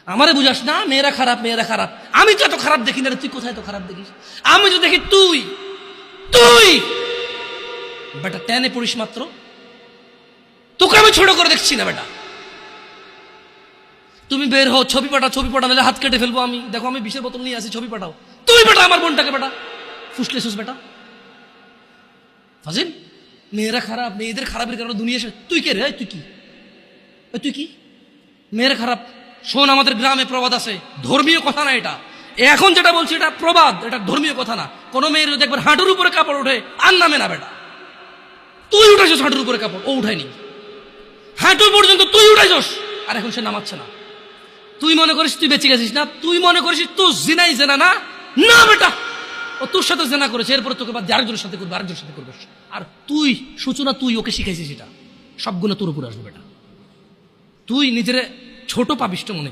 আমারে বুঝাস না মেয়েরা খারাপ, মেয়েরা খারাপ। আমি তো এত খারাপ দেখি না, তুই কোথায় তো খারাপ দেখিস? আমি তো দেখি তুই তুই বেটা টেনে পড়িস মাত্র, তোকে আমি ছোট করে দেখছি না বেটা। তুমি বের হও, ছবি পাঠাও, ছবি পাঠালে হাত কেটে ফেলবো আমি। দেখো আমি বিষের বোতল নিয়ে আসি, ছবি পাঠাও। তুই বেটা আমার বোনটাকে বেটা ফুসলে সুস বেটা ফাজিল। মেয়েরা খারাপ, মেয়েদের খারাপের কারণে দুনিয়া এসে তুই কে রে? তুই কি, তুই কি মেয়েরা খারাপ? শোন, আমাদের গ্রামে প্রবাদ আছে, ধর্মীয় কথা না এটা। এখন যেটা বলছি এটা প্রবাদ, এটা ধর্মীয় কথা না। কোনো মেয়ের যদি একবার হাঁটুর উপরে কাপড় ওঠে আর নামে না বেটা। তুই উঠাইছস হাঁটুর উপরে কাপড়, ও উঠায়নি। হাঁটু পর্যন্ত তুই উঠাইছস, আর এখন সে নামাচ্ছে না। তুই মনে করিস তুই বেঁচে গেছিস না? তুই মনে করিস তোর জিনাই জেনা না? না বেটা, ও তোর সাথে জেনা করেছে, এরপরে তোকে বাদ আরেকজনের সাথে করবে, আরেকজনের সাথে করবে। আর তুই সূচনা, তুই ওকে শিখাইছিস, এটা সবগুলো তোর উপরে আসবে বেটা। তুই নিজের ছোট পাপিষ্ট মনে